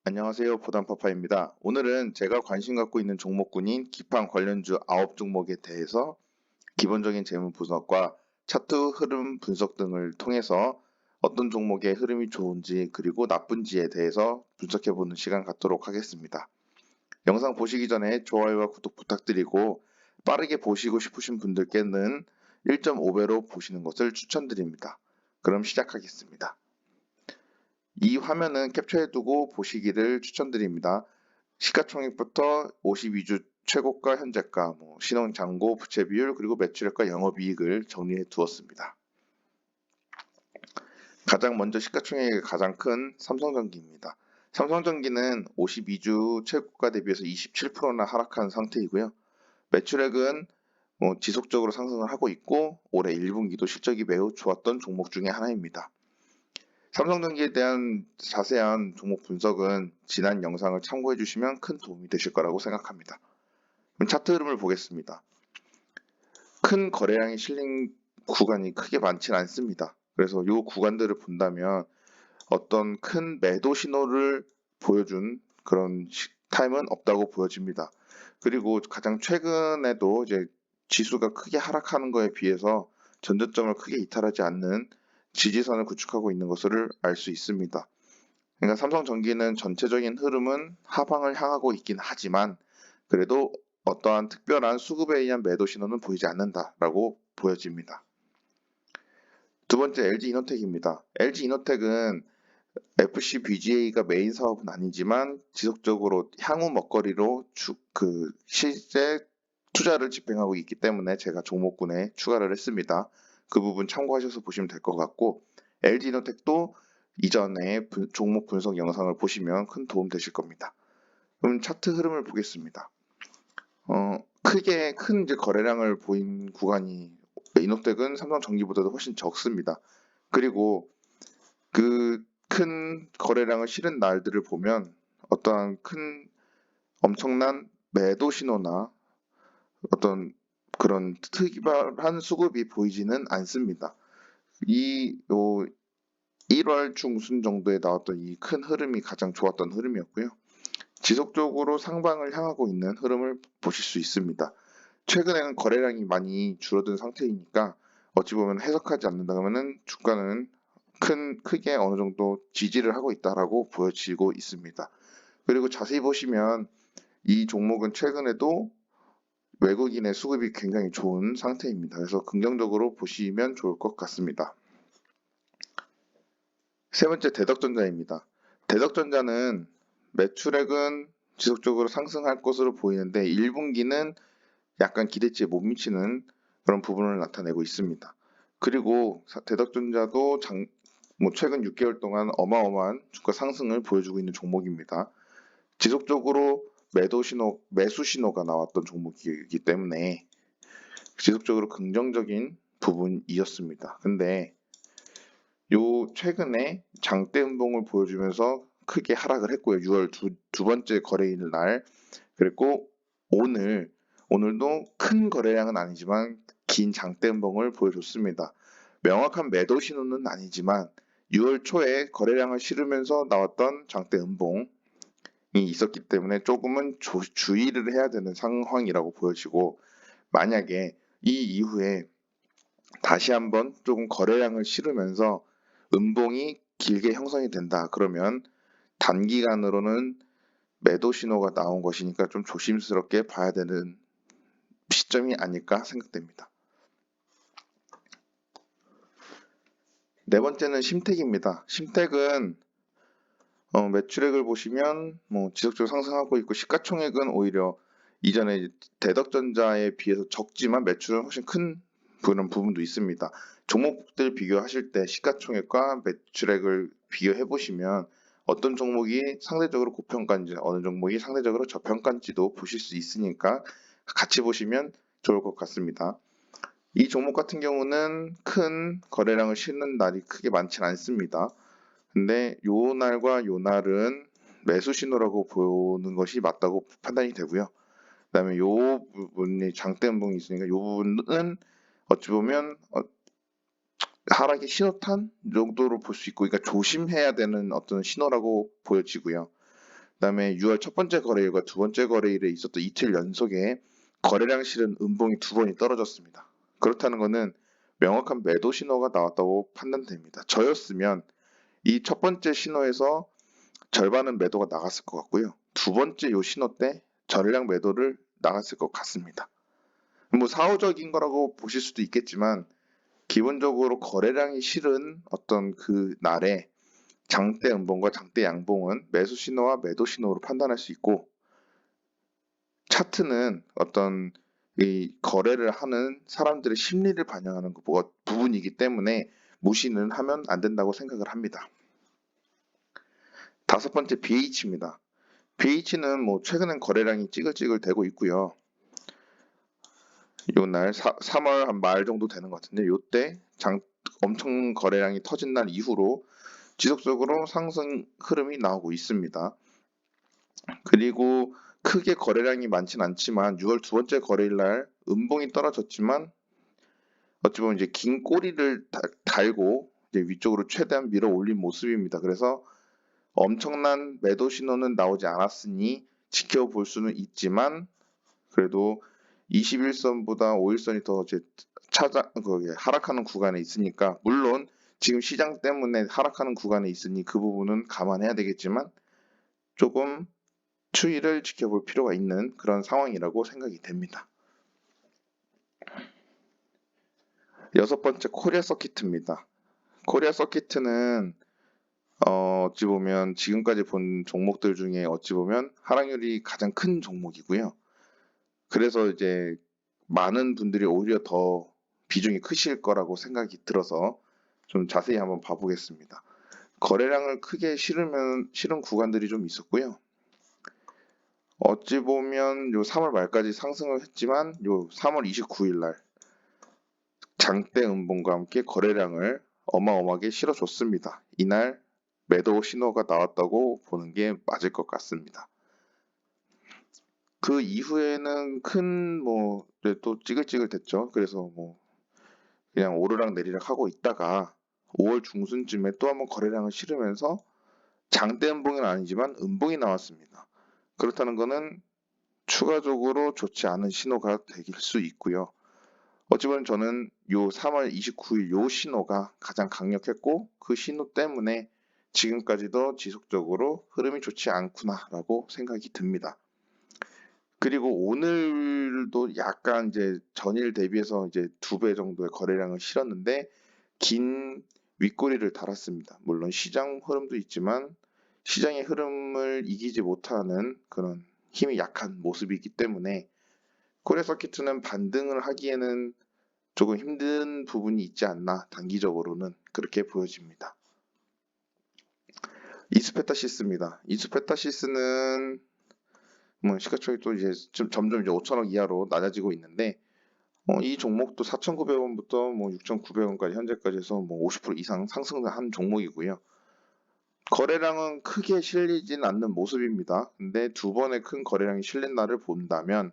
안녕하세요. 보단파파입니다. 오늘은 제가 관심 갖고 있는 종목군인 기판 관련주 9종목에 대해서 기본적인 재무 분석과 차트 흐름 분석 등을 통해서 어떤 종목의 흐름이 좋은지 그리고 나쁜지에 대해서 분석해보는 시간 갖도록 하겠습니다. 영상 보시기 전에 좋아요와 구독 부탁드리고 빠르게 보시고 싶으신 분들께는 1.5배로 보시는 것을 추천드립니다. 그럼 시작하겠습니다. 이 화면은 캡처해두고 보시기를 추천드립니다. 시가총액부터 52주 최고가, 현재가, 신용 잔고, 부채 비율, 그리고 매출액과 영업이익을 정리해 두었습니다. 가장 먼저 시가총액이 가장 큰 삼성전기입니다. 삼성전기는 52주 최고가 대비해서 27%나 하락한 상태이고요. 매출액은 지속적으로 상승을 하고 있고 올해 1분기도 실적이 매우 좋았던 종목 중에 하나입니다. 삼성전기에 대한 자세한 종목 분석은 지난 영상을 참고해 주시면 큰 도움이 되실 거라고 생각합니다. 그럼 차트 흐름을 보겠습니다. 큰 거래량이 실린 구간이 크게 많지는 않습니다. 그래서 이 구간들을 본다면 어떤 큰 매도 신호를 보여준 그런 타임은 없다고 보여집니다. 그리고 가장 최근에도 이제 지수가 크게 하락하는 거에 비해서 전저점을 크게 이탈하지 않는 지지선을 구축하고 있는 것을 알 수 있습니다. 그러니까 삼성전기는 전체적인 흐름은 하방을 향하고 있긴 하지만 그래도 어떠한 특별한 수급에 의한 매도 신호는 보이지 않는다라고 보여집니다. 두 번째 LG이노텍입니다. LG이노텍은 FCBGA가 메인 사업은 아니지만 지속적으로 향후 먹거리로 실제 투자를 집행하고 있기 때문에 제가 종목군에 추가를 했습니다. 그 부분 참고하셔서 보시면 될 것 같고 LG이노텍도 이전에 종목 분석 영상을 보시면 큰 도움 되실 겁니다. 그럼 차트 흐름을 보겠습니다. 크게 큰 이제 거래량을 보인 구간이 이노텍은 삼성전기보다도 훨씬 적습니다. 그리고 그 큰 거래량을 실은 날들을 보면 어떠한 큰 엄청난 매도 신호나 어떤 그런 특이한 수급이 보이지는 않습니다. 1월 중순 정도에 나왔던 이 큰 흐름이 가장 좋았던 흐름이었고요. 지속적으로 상방을 향하고 있는 흐름을 보실 수 있습니다. 최근에는 거래량이 많이 줄어든 상태이니까 어찌 보면 해석하지 않는다면은 주가는 크게 어느 정도 지지를 하고 있다라고 보여지고 있습니다. 그리고 자세히 보시면 이 종목은 최근에도 외국인의 수급이 굉장히 좋은 상태입니다. 그래서 긍정적으로 보시면 좋을 것 같습니다. 세 번째 대덕전자입니다. 대덕전자는 매출액은 지속적으로 상승할 것으로 보이는데 1분기는 약간 기대치에 못 미치는 그런 부분을 나타내고 있습니다. 그리고 대덕전자도 최근 6개월 동안 어마어마한 주가 상승을 보여주고 있는 종목입니다. 지속적으로 매수 신호가 나왔던 종목이기 때문에 지속적으로 긍정적인 부분이었습니다. 근데 최근에 장대 음봉을 보여주면서 크게 하락을 했고요. 6월 두 번째 거래일 날 그리고 오늘도 큰 거래량은 아니지만 긴 장대 음봉을 보여줬습니다. 명확한 매도 신호는 아니지만 6월 초에 거래량을 실으면서 나왔던 장대 음봉이 있었기 때문에 조금은 주의를 해야 되는 상황이라고 보여지고 만약에 이 이후에 다시 한번 조금 거래량을 실으면서 음봉이 길게 형성이 된다. 그러면 단기간으로는 매도 신호가 나온 것이니까 좀 조심스럽게 봐야 되는 시점이 아닐까 생각됩니다. 네 번째는 심택입니다. 심택은 매출액을 보시면 지속적으로 상승하고 있고 시가총액은 오히려 이전에 대덕전자에 비해서 적지만 매출은 훨씬 큰 그런 부분도 있습니다. 종목들 비교하실 때 시가총액과 매출액을 비교해 보시면 어떤 종목이 상대적으로 고평가인지 어느 종목이 상대적으로 저평가인지도 보실 수 있으니까 같이 보시면 좋을 것 같습니다. 이 종목 같은 경우는 큰 거래량을 실는 날이 크게 많지는 않습니다. 근데 요 날과 요 날은 매수 신호라고 보는 것이 맞다고 판단이 되고요. 그다음에 요 부분이 장대음봉이 있으니까 요 부분은 어찌 보면 하락의 신호탄 정도로 볼 수 있고, 그러니까 조심해야 되는 어떤 신호라고 보여지고요. 그다음에 6월 첫 번째 거래일과 두 번째 거래일에 있었던 이틀 연속에 거래량 실은 음봉이 두 번이 떨어졌습니다. 그렇다는 것은 명확한 매도 신호가 나왔다고 판단됩니다. 저였으면 이 첫 번째 신호에서 절반은 매도가 나갔을 것 같고요. 두 번째 요 신호 때 전량 매도를 나갔을 것 같습니다. 뭐 사후적인 거라고 보실 수도 있겠지만 기본적으로 거래량이 실은 어떤 그 날에 장대 음봉과 장대 양봉은 매수 신호와 매도 신호로 판단할 수 있고, 차트는 어떤 이 거래를 하는 사람들의 심리를 반영하는 부분이기 때문에 무시는 하면 안 된다고 생각을 합니다. 다섯 번째 BH입니다. BH는 뭐 최근엔 거래량이 찌글찌글 되고 있고요. 요날 3월 한 말 정도 되는 것 같은데 요때 엄청 거래량이 터진 날 이후로 지속적으로 상승 흐름이 나오고 있습니다. 그리고 크게 거래량이 많진 않지만 6월 두 번째 거래일 날 음봉이 떨어졌지만 어찌 보면 이제 긴 꼬리를 달고 이제 위쪽으로 최대한 밀어 올린 모습입니다. 그래서 엄청난 매도 신호는 나오지 않았으니 지켜볼 수는 있지만 그래도 21선보다 5일선이 더 이제 하락하는 구간에 있으니까, 물론 지금 시장 때문에 하락하는 구간에 있으니 그 부분은 감안해야 되겠지만 조금 추이를 지켜볼 필요가 있는 그런 상황이라고 생각이 됩니다. 여섯 번째 코리아 서킷입니다. 코리아 서킷은 어찌 보면 지금까지 본 종목들 중에 어찌 보면 하락률이 가장 큰 종목이고요. 그래서 이제 많은 분들이 오히려 더 비중이 크실 거라고 생각이 들어서 좀 자세히 한번 봐보겠습니다. 거래량을 크게 실은 구간들이 좀 있었고요. 어찌 보면 요 3월 말까지 상승을 했지만 요 3월 29일 날 장대 음봉과 함께 거래량을 어마어마하게 실어줬습니다. 이날 매도 신호가 나왔다고 보는 게 맞을 것 같습니다. 그 이후에는 또 찌글찌글 됐죠. 그래서 뭐 그냥 오르락 내리락 하고 있다가 5월 중순쯤에 또 한번 거래량을 실으면서 장대 음봉은 아니지만 음봉이 나왔습니다. 그렇다는 것은 추가적으로 좋지 않은 신호가 될 수 있고요. 어찌 보면 저는 요 3월 29일 요 신호가 가장 강력했고 그 신호 때문에 지금까지도 지속적으로 흐름이 좋지 않구나라고 생각이 듭니다. 그리고 오늘도 약간 이제 전일 대비해서 이제 2배 정도의 거래량을 실었는데 긴 윗꼬리를 달았습니다. 물론 시장 흐름도 있지만 시장의 흐름을 이기지 못하는 그런 힘이 약한 모습이기 때문에 코리아 서킷은 반등을 하기에는 조금 힘든 부분이 있지 않나, 단기적으로는 그렇게 보여집니다. 이스페타시스입니다. 이스페타시스는 뭐 시가총액 또 이제 점점 이제 5천억 이하로 낮아지고 있는데 이 종목도 4,900원부터 뭐 6,900원까지 현재까지 해서 뭐 50% 이상 상승한 종목이고요. 거래량은 크게 실리진 않는 모습입니다. 근데 두 번의 큰 거래량이 실린 날을 본다면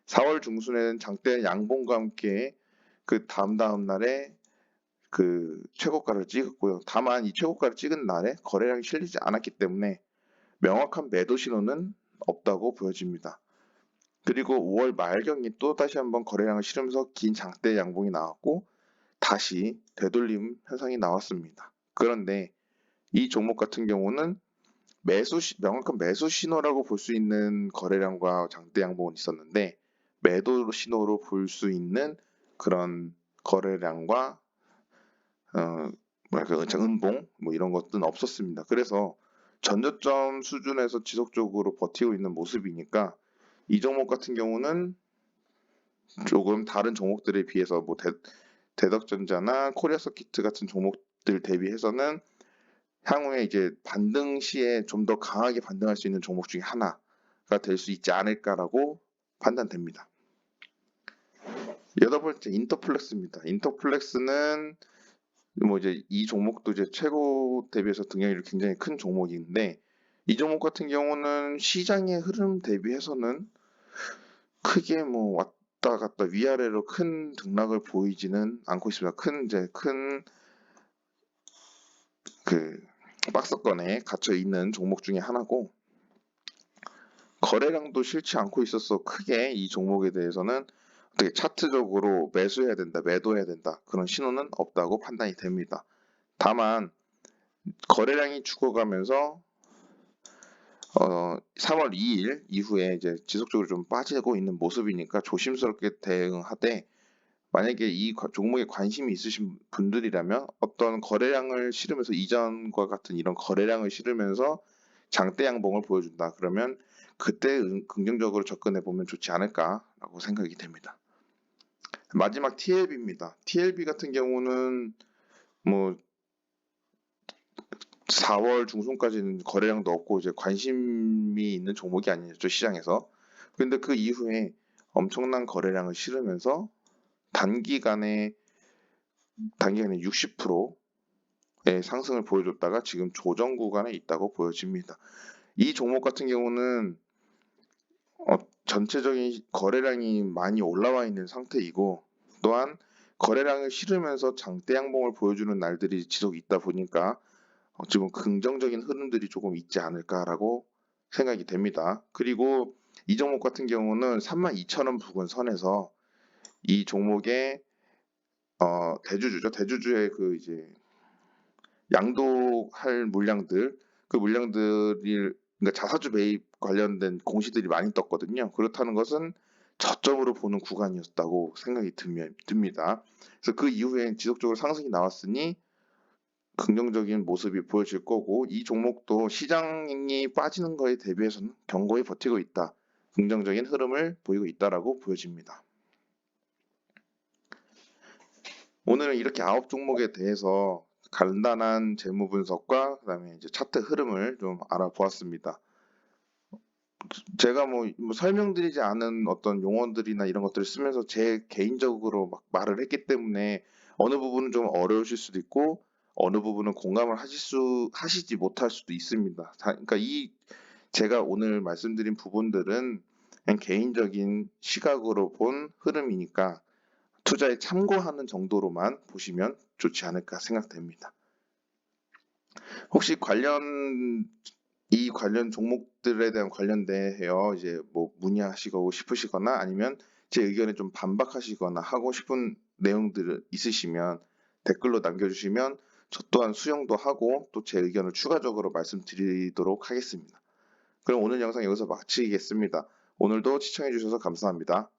4월 중순에는 장대 양봉과 함께 그 다음 날에 그 최고가를 찍었고요. 다만 이 최고가를 찍은 날에 거래량이 실리지 않았기 때문에 명확한 매도 신호는 없다고 보여집니다. 그리고 5월 말경이 또 다시 한번 거래량을 실으면서 긴 장대 양봉이 나왔고 다시 되돌림 현상이 나왔습니다. 그런데 이 종목 같은 경우는 명확한 매수 신호라고 볼 수 있는 거래량과 장대 양봉은 있었는데 매도 신호로 볼 수 있는 그런 거래량과 음봉 뭐 이런 것들은 없었습니다. 그래서 전저점 수준에서 지속적으로 버티고 있는 모습이니까 이 종목 같은 경우는 조금 다른 종목들에 비해서 뭐 대덕전자나 코리아 서킷 같은 종목들 대비해서는 향후에 이제 반등 시에 좀 더 강하게 반등할 수 있는 종목 중에 하나가 될 수 있지 않을까라고 판단됩니다. 여덟 번째 인터플렉스입니다. 인터플렉스는 뭐 이제 이 종목도 이제 최고 대비해서 등락률이 굉장히 큰 종목인데 이 종목 같은 경우는 시장의 흐름 대비해서는 크게 뭐 왔다 갔다 위아래로 큰 등락을 보이지는 않고 있습니다. 큰 그 박스권에 갇혀 있는 종목 중에 하나고 거래량도 싫지 않고 있어서 크게 이 종목에 대해서는 어떻게 차트적으로 매수해야 된다, 매도해야 된다 그런 신호는 없다고 판단이 됩니다. 다만 거래량이 죽어가면서 3월 2일 이후에 이제 지속적으로 좀 빠지고 있는 모습이니까 조심스럽게 대응하되 만약에 이 종목에 관심이 있으신 분들이라면 어떤 거래량을 실으면서 이전과 같은 이런 거래량을 실으면서 장대 양봉을 보여준다. 그러면 그때 긍정적으로 접근해 보면 좋지 않을까라고 생각이 됩니다. 마지막 TLB입니다. TLB 같은 경우는 뭐 4월 중순까지는 거래량도 없고 이제 관심이 있는 종목이 아니었죠, 시장에서. 근데 그 이후에 엄청난 거래량을 실으면서 단기간에 60%의 상승을 보여줬다가 지금 조정 구간에 있다고 보여집니다. 이 종목 같은 경우는 전체적인 거래량이 많이 올라와 있는 상태이고 또한 거래량을 실으면서 장대 양봉을 보여주는 날들이 지속 있다 보니까 지금 긍정적인 흐름들이 조금 있지 않을까라고 생각이 됩니다. 그리고 이 종목 같은 경우는 32,000원 부근 선에서 이 종목의 대주주죠. 대주주의 그 이제 양도할 물량들, 그 물량들이 그러니까 자사주 매입 관련된 공시들이 많이 떴거든요. 그렇다는 것은 저점으로 보는 구간이었다고 생각이 듭니다. 그래서 그 이후에 지속적으로 상승이 나왔으니 긍정적인 모습이 보여질 거고 이 종목도 시장이 빠지는 거에 대비해서는 견고히 버티고 있다. 긍정적인 흐름을 보이고 있다라고 보여집니다. 오늘은 이렇게 9종목에 대해서 간단한 재무 분석과 그다음에 이제 차트 흐름을 좀 알아보았습니다. 제가 뭐 설명드리지 않은 어떤 용어들이나 이런 것들을 쓰면서 제 개인적으로 막 말을 했기 때문에 어느 부분은 좀 어려우실 수도 있고 어느 부분은 공감을 하시지 못할 수도 있습니다. 그러니까 제가 오늘 말씀드린 부분들은 그냥 개인적인 시각으로 본 흐름이니까 투자에 참고하는 정도로만 보시면 좋지 않을까 생각됩니다. 혹시 이 관련 종목들에 대한 관련되어 이제 뭐 문의하시고 싶으시거나 아니면 제 의견에 좀 반박하시거나 하고 싶은 내용들 있으시면 댓글로 남겨주시면 저 또한 수용도 하고 또 제 의견을 추가적으로 말씀드리도록 하겠습니다. 그럼 오늘 영상 여기서 마치겠습니다. 오늘도 시청해주셔서 감사합니다.